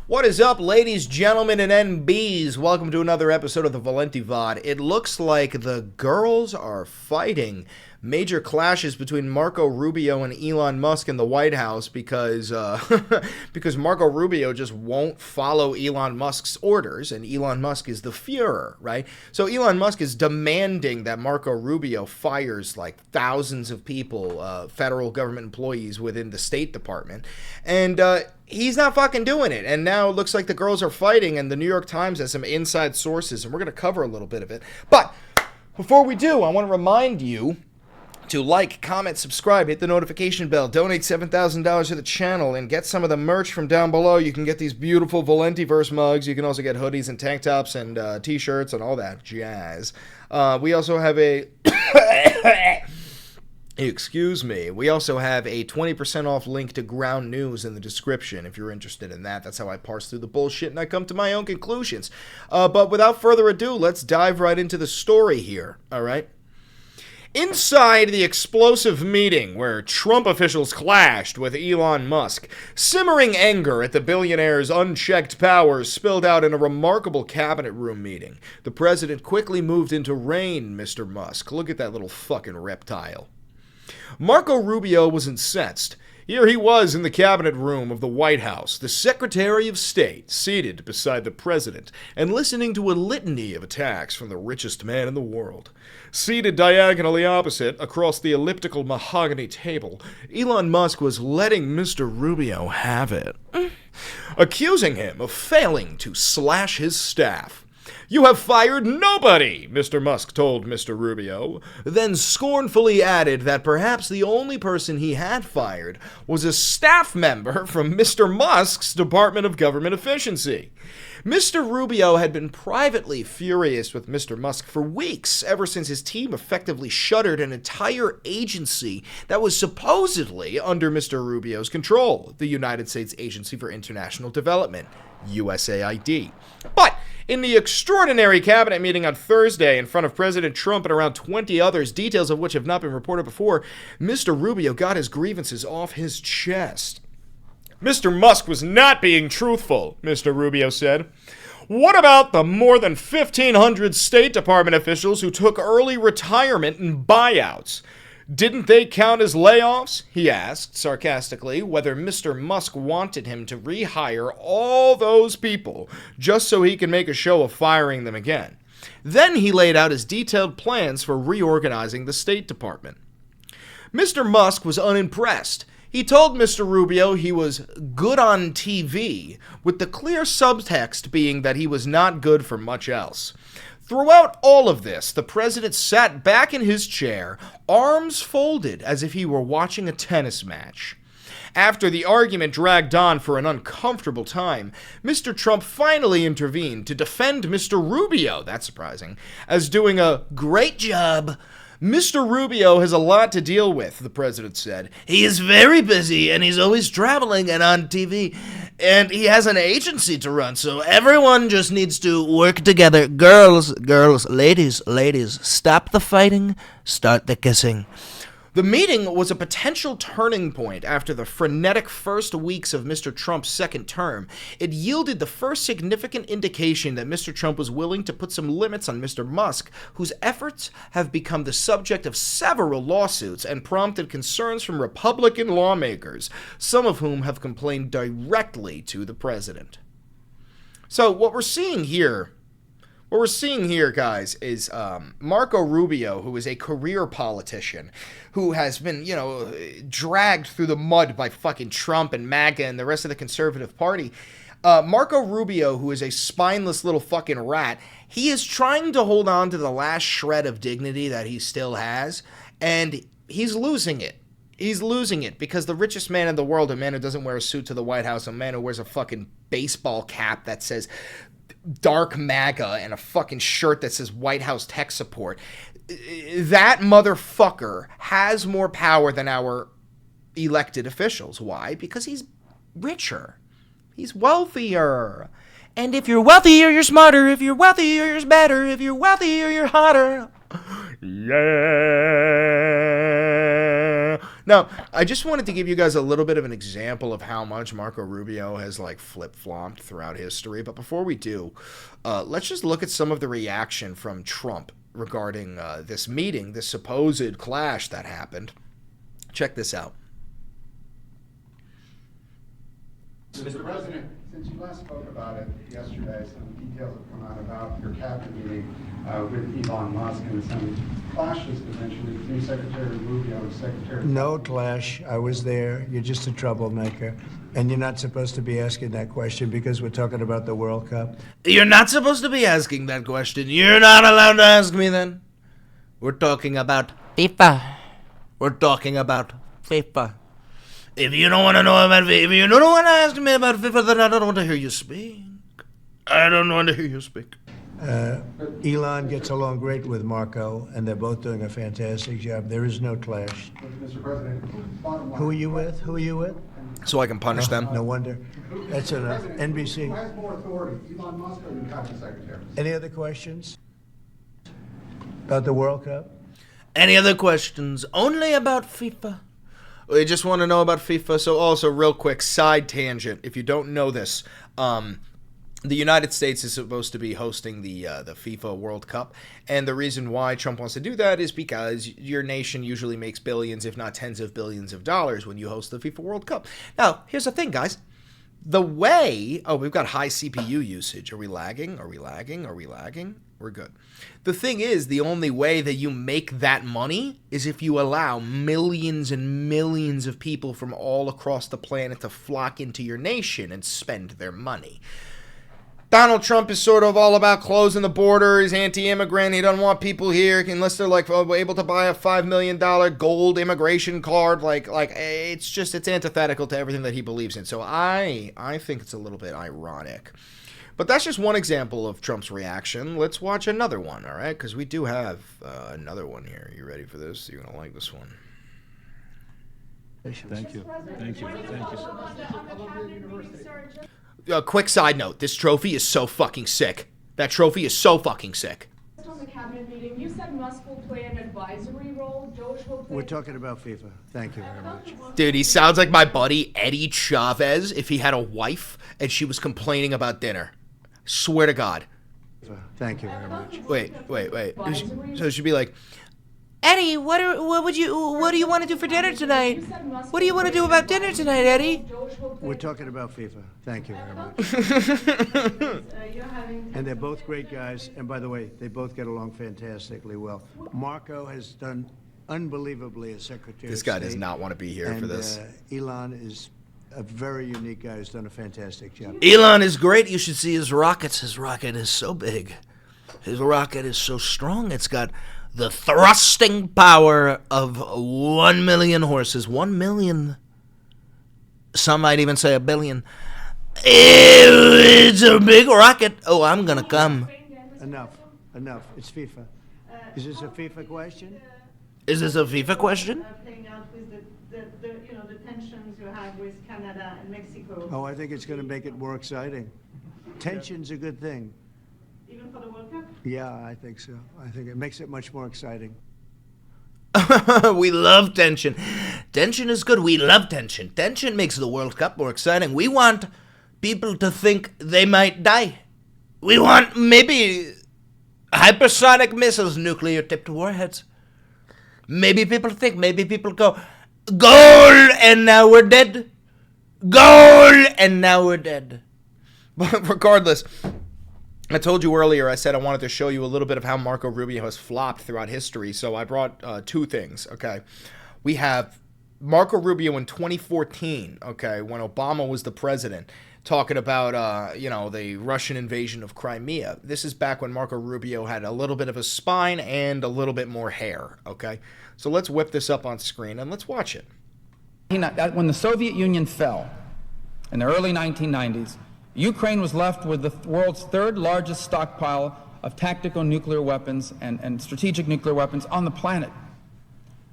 What is up, ladies, gentlemen, and NBs? Welcome to another episode of the Valenti Vod. It looks like the girls are fighting. Major clashes between Marco Rubio and Elon Musk in the White House because Marco Rubio just won't follow Elon Musk's orders, and Elon Musk is the Führer, right? So Elon Musk is demanding that Marco Rubio fires like thousands of people, federal government employees within the State Department, and he's not fucking doing it. And now it looks like the girls are fighting, and the New York Times has some inside sources, and we're going to cover a little bit of it. But before we do, I want to remind you to like, comment, subscribe, hit the notification bell, donate $7,000 to the channel, and get some of the merch from down below. You can get these beautiful Valentiverse mugs. You can also get hoodies and tank tops and t-shirts and all that jazz. We also have a... Excuse me. We also have a 20% off link to Ground News in the description if you're interested in that. That's how I parse through the bullshit and I come to my own conclusions. But without further ado, let's dive right into the story here, all right? Inside the explosive meeting where Trump officials clashed with Elon Musk, simmering anger at the billionaire's unchecked powers spilled out in a remarkable cabinet room meeting. The president quickly moved into reign, Mr. Musk. Look at that little fucking reptile. Marco Rubio was incensed. Here he was in the cabinet room of the White House, the Secretary of State, seated beside the president and listening to a litany of attacks from the richest man in the world. Seated diagonally opposite, across the elliptical mahogany table, Elon Musk was letting Mr. Rubio have it, accusing him of failing to slash his staff. "You have fired nobody," Mr. Musk told Mr. Rubio, then scornfully added that perhaps the only person he had fired was a staff member from Mr. Musk's Department of Government Efficiency. Mr. Rubio had been privately furious with Mr. Musk for weeks, ever since his team effectively shuttered an entire agency that was supposedly under Mr. Rubio's control, the United States Agency for International Development, USAID. But in the extraordinary cabinet meeting on Thursday in front of President Trump and around 20 others, details of which have not been reported before, Mr. Rubio got his grievances off his chest. "Mr. Musk was not being truthful," Mr. Rubio said. "What about the more than 1,500 State Department officials who took early retirement and buyouts? Didn't they count as layoffs?" he asked sarcastically, whether Mr. Musk wanted him to rehire all those people just so he can make a show of firing them again. Then he laid out his detailed plans for reorganizing the State Department. Mr. Musk was unimpressed. He told Mr. Rubio he was good on TV, with the clear subtext being that he was not good for much else. Throughout all of this, the president sat back in his chair, arms folded as if he were watching a tennis match. After the argument dragged on for an uncomfortable time, Mr. Trump finally intervened to defend Mr. Rubio, that's surprising, as doing a great job. "Mr. Rubio has a lot to deal with," the president said. "He is very busy, and he's always traveling and on TV, and he has an agency to run, so everyone just needs to work together. Girls, ladies, stop the fighting, start the kissing." The meeting was a potential turning point after the frenetic first weeks of Mr. Trump's second term. It yielded the first significant indication that Mr. Trump was willing to put some limits on Mr. Musk, whose efforts have become the subject of several lawsuits and prompted concerns from Republican lawmakers, some of whom have complained directly to the president. So what we're seeing here, guys, is Marco Rubio, who is a career politician, who has been, dragged through the mud by fucking Trump and MAGA and the rest of the conservative party. Marco Rubio, who is a spineless little fucking rat, he is trying to hold on to the last shred of dignity that he still has, and he's losing it. He's losing it because the richest man in the world, a man who doesn't wear a suit to the White House, a man who wears a fucking baseball cap that says dark MAGA and a fucking shirt that says White House tech support. That motherfucker has more power than our elected officials. Why? Because he's richer. He's wealthier. And if you're wealthier, you're smarter. If you're wealthier, you're better. If you're wealthier, you're hotter. Yeah. Now, I just wanted to give you guys a little bit of an example of how much Marco Rubio has like flip-flopped throughout history. But before we do, let's just look at some of the reaction from Trump regarding this meeting, this supposed clash that happened. Check this out. Mr. President, since you last spoke about it yesterday, some details have come out about your cabinet meeting with Elon Musk and some clashes potentially between Secretary Rubio and Secretary... No clash. I was there. You're just a troublemaker. And you're not supposed to be asking that question because we're talking about the World Cup. You're not supposed to be asking that question. You're not allowed to ask me then. We're talking about FIFA. We're talking about FIFA. If you don't want to know about FIFA, if you don't want to ask me about FIFA, then I don't want to hear you speak. I don't want to hear you speak. Elon gets along great with Marco, and they're both doing a fantastic job. There is no clash. Mr. President, bottom line... Who are you with? Who are you with? So I can punish them? No wonder. That's an NBC. Who has more authority, Elon Musk or the cabinet secretary? Any other questions about the World Cup? Any other questions? Only about FIFA. We just want to know about FIFA. So also, real quick, side tangent. If you don't know this, the United States is supposed to be hosting the FIFA World Cup. And the reason why Trump wants to do that is because your nation usually makes billions, if not tens of billions of dollars when you host the FIFA World Cup. Now, here's the thing, guys. The way... Oh, we've got high CPU usage. Are we lagging? Are we lagging? Are we lagging? We're good. The thing is, the only way that you make that money is if you allow millions and millions of people from all across the planet to flock into your nation and spend their money. Donald Trump is sort of all about closing the border. He's anti-immigrant. He doesn't want people here unless they're like able to buy a $5 million gold immigration card. It's antithetical to everything that he believes in. So I think it's a little bit ironic. But that's just one example of Trump's reaction. Let's watch another one, all right? Because we do have another one here. You ready for this? You're going to like this one. Thank you. Thank you. Thank you. Quick side note. This trophy is so fucking sick. That trophy is so fucking sick. On the cabinet meeting, you said Musk will play an advisory role. Doge will play... We're talking about FIFA. Thank you very much. Dude, he sounds like my buddy Eddie Chavez if he had a wife and she was complaining about dinner. Swear to God. Thank you very much. Wait. So it should be like, Eddie, what do you want to do for dinner tonight? What do you want to do about dinner tonight, Eddie? We're talking about FIFA. Thank you very much. And they're both great guys. And by the way, they both get along fantastically well. Marco has done unbelievably as Secretary This of guy State. does not want to be here for this. Elon is a very unique guy who's done a fantastic job. Elon is great. You should see his rockets. His rocket is so big. His rocket is so strong. It's got the thrusting power of 1 million horses. 1 million. Some might even say 1 billion. It's a big rocket. Oh, I'm going to come. Enough. It's FIFA. Is this a FIFA question? Is this a FIFA question? Playing out with the tensions you have with Canada and Mexico. Oh, I think it's going to make it more exciting. Tension's a good thing. Even for the World Cup? Yeah, I think so. I think it makes it much more exciting. We love tension. Tension is good. We love tension. Tension makes the World Cup more exciting. We want people to think they might die. We want maybe hypersonic missiles, nuclear-tipped warheads. Maybe people think, maybe people go, goal, and now we're dead. Goal, and now we're dead. But regardless, I told you earlier, I said I wanted to show you a little bit of how Marco Rubio has flopped throughout history. So I brought two things, okay? We have Marco Rubio in 2014, okay, when Obama was the president, talking about, the Russian invasion of Crimea. This is back when Marco Rubio had a little bit of a spine and a little bit more hair, okay? So let's whip this up on screen and let's watch it. When the Soviet Union fell in the early 1990s, Ukraine was left with the world's third largest stockpile of tactical nuclear weapons and strategic nuclear weapons on the planet.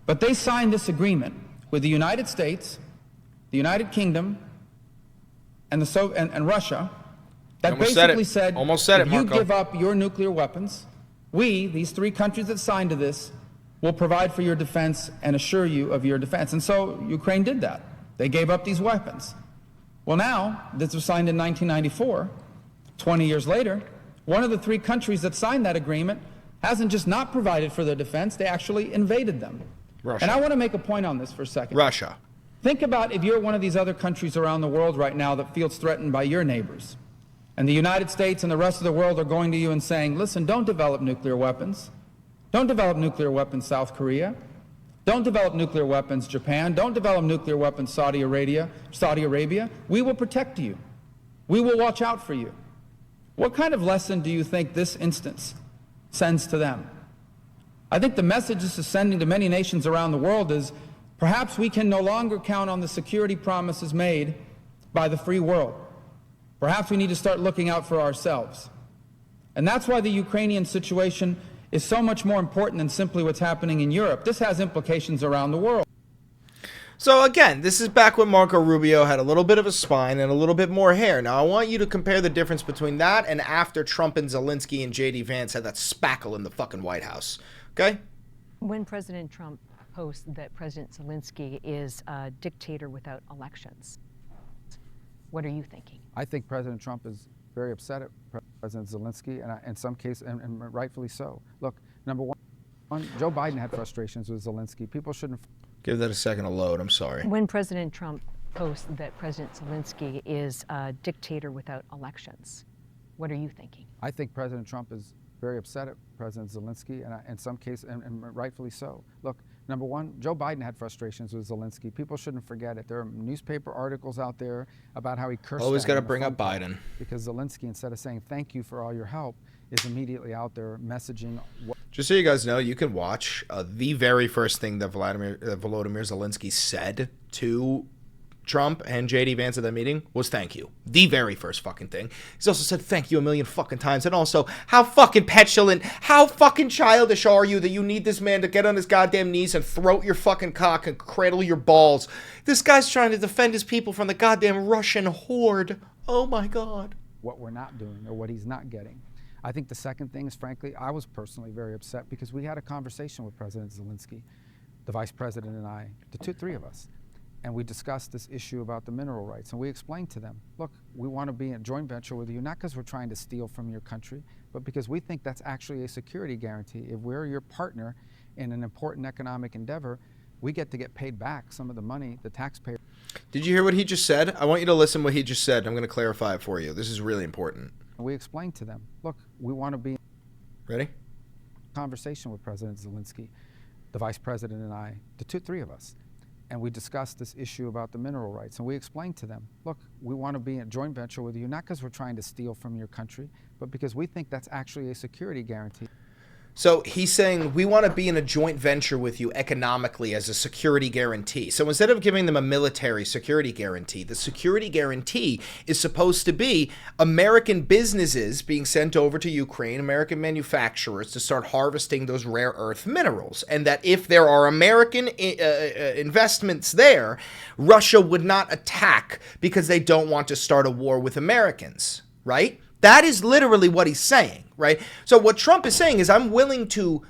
But they signed this agreement with the United States, the United Kingdom, and Russia that basically said, Almost said it, if you Marco. give up your nuclear weapons, we, these three countries that signed to this, will provide for your defense and assure you of your defense. And so Ukraine did that. They gave up these weapons. Well, now, this was signed in 1994, 20 years later, one of the three countries that signed that agreement hasn't just not provided for their defense, they actually invaded them. Russia. And I want to make a point on this for a second. Russia. Think about if you're one of these other countries around the world right now that feels threatened by your neighbors. And the United States and the rest of the world are going to you and saying, listen, don't develop nuclear weapons. Don't develop nuclear weapons, South Korea. Don't develop nuclear weapons, Japan. Don't develop nuclear weapons, Saudi Arabia. We will protect you. We will watch out for you. What kind of lesson do you think this instance sends to them? I think the message this is sending to many nations around the world is perhaps we can no longer count on the security promises made by the free world. Perhaps we need to start looking out for ourselves. And that's why the Ukrainian situation is so much more important than simply what's happening in Europe. This has implications around the world. So again, this is back when Marco Rubio had a little bit of a spine and a little bit more hair. Now I want you to compare the difference between that and after Trump and Zelensky and J.D. Vance had that spackle in the fucking White House. Okay? When President Trump posts that President Zelensky is a dictator without elections, what are you thinking? I think President Trump is very upset at President Zelensky, and in some cases, and rightfully so. Look, number one, Joe Biden had frustrations with Zelensky. People shouldn't... Give that a second to load. I'm sorry. When President Trump posts that President Zelensky is a dictator without elections, what are you thinking? I think President Trump is very upset at President Zelensky, and in some cases, and rightfully so. Look, number one, Joe Biden had frustrations with Zelensky. People shouldn't forget it. There are newspaper articles out there about how he cursed. Always got to bring up Biden. Because Zelensky, instead of saying thank you for all your help, is immediately out there messaging. Just so you guys know, you can watch the very first thing that Volodymyr Zelensky said to Trump and J.D. Vance at that meeting was thank you. The very first fucking thing. He's also said thank you a million fucking times. And also, how fucking petulant, how fucking childish are you that you need this man to get on his goddamn knees and throat your fucking cock and cradle your balls? This guy's trying to defend his people from the goddamn Russian horde. Oh my God. What we're not doing or what he's not getting. I think the second thing is, frankly, I was personally very upset because we had a conversation with President Zelensky, the Vice President and I, the three of us. And we discussed this issue about the mineral rights. And we explained to them, look, we want to be in a joint venture with you, not because we're trying to steal from your country, but because we think that's actually a security guarantee. If we're your partner in an important economic endeavor, we get to get paid back some of the money the taxpayer. Did you hear what he just said? I want you to listen to what he just said. I'm going to clarify it for you. This is really important. We explained to them, look, we want to be... Ready? Conversation with President Zelensky, the Vice President and I, the three of us. And we discussed this issue about the mineral rights. And we explained to them, look, we want to be in a joint venture with you, not because we're trying to steal from your country, but because we think that's actually a security guarantee. So he's saying we want to be in a joint venture with you economically as a security guarantee. So instead of giving them a military security guarantee, the security guarantee is supposed to be American businesses being sent over to Ukraine, American manufacturers to start harvesting those rare earth minerals. And that if there are American investments there, Russia would not attack because they don't want to start a war with Americans, right? That is literally what he's saying, right? So what Trump is saying is I'm willing to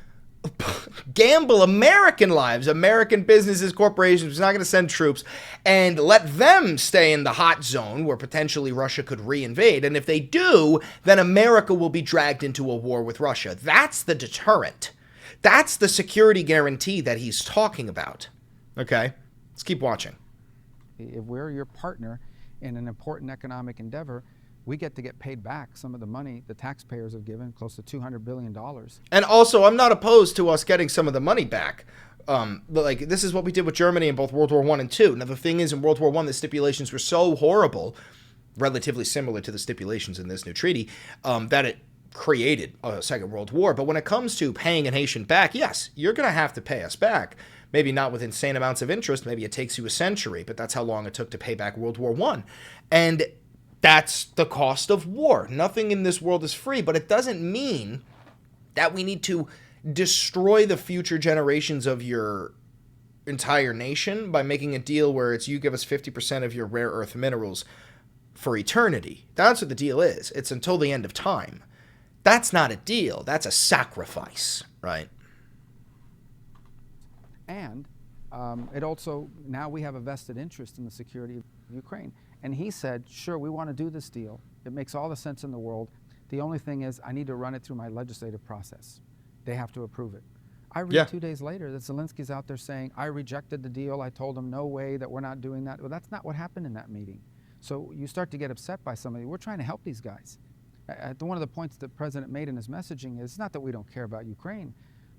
gamble American lives, American businesses, corporations, he's not going to send troops, and let them stay in the hot zone where potentially Russia could reinvade. And if they do, then America will be dragged into a war with Russia. That's the deterrent. That's the security guarantee that he's talking about. Okay, let's keep watching. If we're your partner in an important economic endeavor, we get to get paid back some of the money the taxpayers have given, close to $200 billion. And also, I'm not opposed to us getting some of the money back. But like, this is what we did with Germany in both World War I and II. Now, the thing is, in World War I, the stipulations were so horrible, relatively similar to the stipulations in this new treaty, that it created a Second World War. But when it comes to paying a nation back, yes, you're going to have to pay us back. Maybe not with insane amounts of interest. Maybe it takes you a century, but that's how long it took to pay back World War I. And that's the cost of war. Nothing in this world is free, but it doesn't mean that we need to destroy the future generations of your entire nation by making a deal where it's you give us 50% of your rare earth minerals for eternity. That's what the deal is. It's until the end of time. That's not a deal. That's a sacrifice, right? And it also, now we have a vested interest in the security of Ukraine. And he said, sure, we want to do this deal. It makes all the sense in the world. The only thing is I need to run it through my legislative process. They have to approve it. I read 2 days later that Zelensky's out there saying, I rejected the deal. I told him, no way, that we're not doing that. Well, that's not what happened in that meeting. So you start to get upset by somebody. We're trying to help these guys. One of the points that the president made in his messaging is not that we don't care about Ukraine,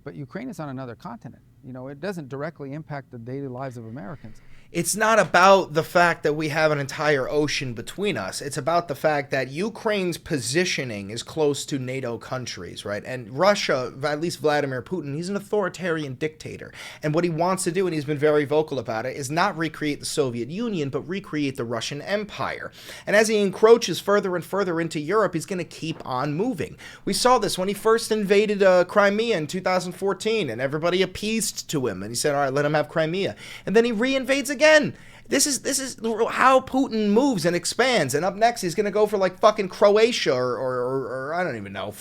but Ukraine is on another continent. You know, it doesn't directly impact the daily lives of Americans. It's not about the fact that we have an entire ocean between us. It's about the fact that Ukraine's positioning is close to NATO countries, right? And Russia, at least Vladimir Putin, he's an authoritarian dictator. And what he wants to do, and he's been very vocal about it, is not recreate the Soviet Union, but recreate the Russian Empire. And as he encroaches further and further into Europe, he's going to keep on moving. We saw this when he first invaded Crimea in 2014, and everybody appeased to him. And he said, all right, let him have Crimea. And then he reinvades again. This is how Putin moves and expands. And up next, he's going to go for like fucking Croatia or I don't even know,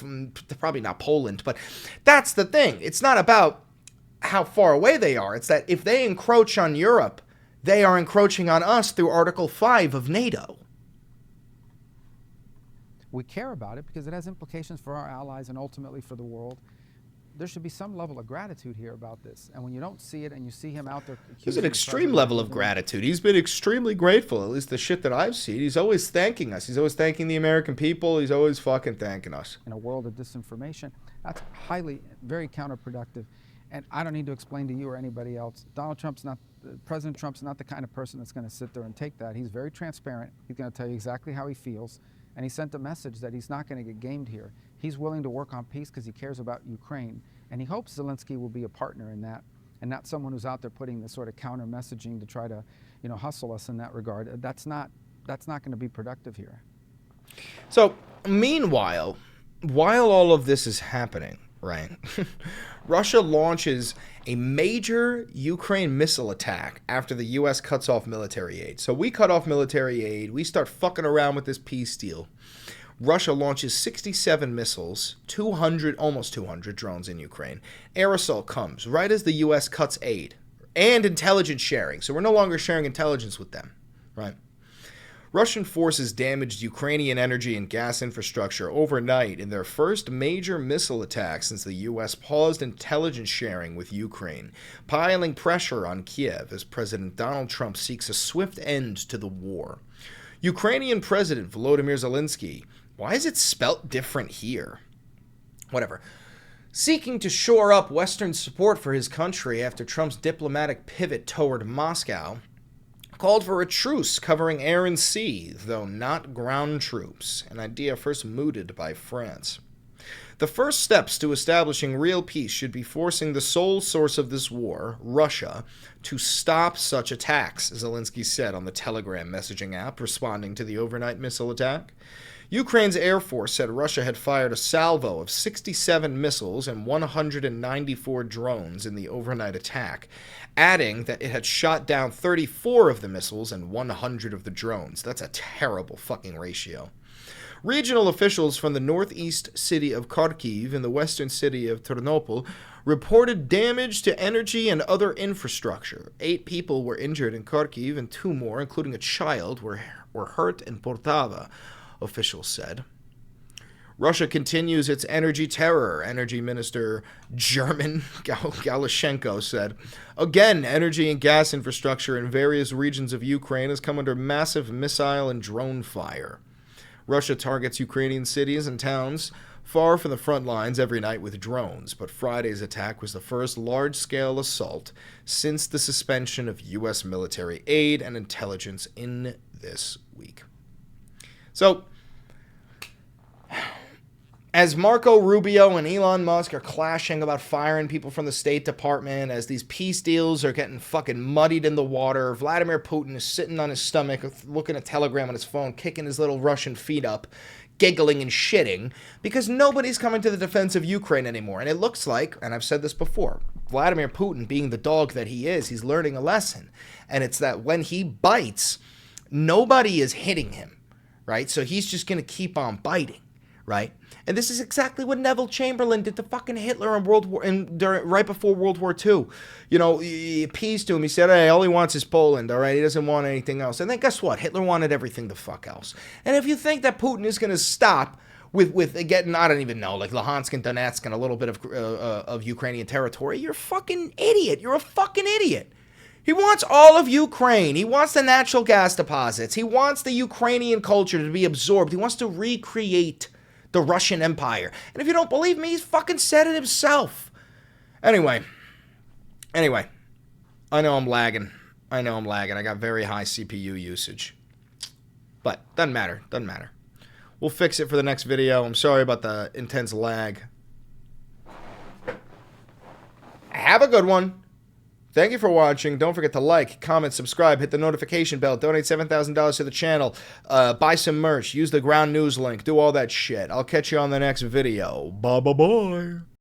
probably not Poland. But that's the thing. It's not about how far away they are. It's that if they encroach on Europe, they are encroaching on us through Article 5 of NATO. We care about it because it has implications for our allies and ultimately for the world. There should be some level of gratitude here about this. And when you don't see it and you see him out there... There's an extreme level of gratitude. He's been extremely grateful, at least the shit that I've seen. He's always thanking us. He's always thanking the American people. He's always fucking thanking us. In a world of disinformation, that's very counterproductive. And I don't need to explain to you or anybody else. President Trump's not the kind of person that's going to sit there and take that. He's very transparent. He's going to tell you exactly how he feels. And he sent a message that he's not going to get gamed here. He's willing to work on peace because he cares about Ukraine. And he hopes Zelensky will be a partner in that and not someone who's out there putting this sort of counter messaging to try to, hustle us in that regard. That's not going to be productive here. So, meanwhile, while all of this is happening, right, Russia launches a major Ukraine missile attack after the U.S. cuts off military aid. So we cut off military aid. We start fucking around with this peace deal. Russia launches 67 missiles, almost 200 drones in Ukraine. Air assault comes right as the U.S. cuts aid and intelligence sharing. So we're no longer sharing intelligence with them, right? Russian forces damaged Ukrainian energy and gas infrastructure overnight in their first major missile attack since the U.S. paused intelligence sharing with Ukraine, piling pressure on Kiev as President Donald Trump seeks a swift end to the war. Ukrainian President Volodymyr Zelensky, why is it spelt different here? Whatever. Seeking to shore up Western support for his country after Trump's diplomatic pivot toward Moscow, called for a truce covering air and sea, though not ground troops, an idea first mooted by France. The first steps to establishing real peace should be forcing the sole source of this war, Russia, to stop such attacks, Zelensky said on the Telegram messaging app, responding to the overnight missile attack. Ukraine's Air Force said Russia had fired a salvo of 67 missiles and 194 drones in the overnight attack, adding that it had shot down 34 of the missiles and 100 of the drones. That's a terrible fucking ratio. Regional officials from the northeast city of Kharkiv and the western city of Ternopil reported damage to energy and other infrastructure. 8 people were injured in Kharkiv and 2 more, including a child, were hurt in Poltava, officials said. Russia continues its energy terror, Energy Minister German Galushenko said. Again, energy and gas infrastructure in various regions of Ukraine has come under massive missile and drone fire. Russia targets Ukrainian cities and towns far from the front lines every night with drones, but Friday's attack was the first large-scale assault since the suspension of U.S. military aid and intelligence in this week. So, as Marco Rubio and Elon Musk are clashing about firing people from the State Department, as these peace deals are getting fucking muddied in the water, Vladimir Putin is sitting on his stomach, looking at Telegram on his phone, kicking his little Russian feet up, giggling and shitting, because nobody's coming to the defense of Ukraine anymore. And it looks like, and I've said this before, Vladimir Putin, being the dog that he is, he's learning a lesson. And it's that when he bites, nobody is hitting him, right? So he's just going to keep on biting. right? And this is exactly what Neville Chamberlain did to fucking Hitler in right before World War II. You know, he appeased to him. He said, hey, all he wants is Poland, all right? He doesn't want anything else. And then guess what? Hitler wanted everything the fuck else. And if you think that Putin is going to stop with getting, I don't even know, like Luhansk and Donetsk and a little bit of Ukrainian territory, you're a fucking idiot. You're a fucking idiot. He wants all of Ukraine. He wants the natural gas deposits. He wants the Ukrainian culture to be absorbed. He wants to recreate the Russian Empire. And if you don't believe me, he's fucking said it himself. Anyway, I know I'm lagging. I got very high CPU usage. But doesn't matter. We'll fix it for the next video. I'm sorry about the intense lag. Have a good one. Thank you for watching. Don't forget to like, comment, subscribe, hit the notification bell, donate $7,000 to the channel, buy some merch, use the Ground News link, do all that shit. I'll catch you on the next video. Bye-bye-bye.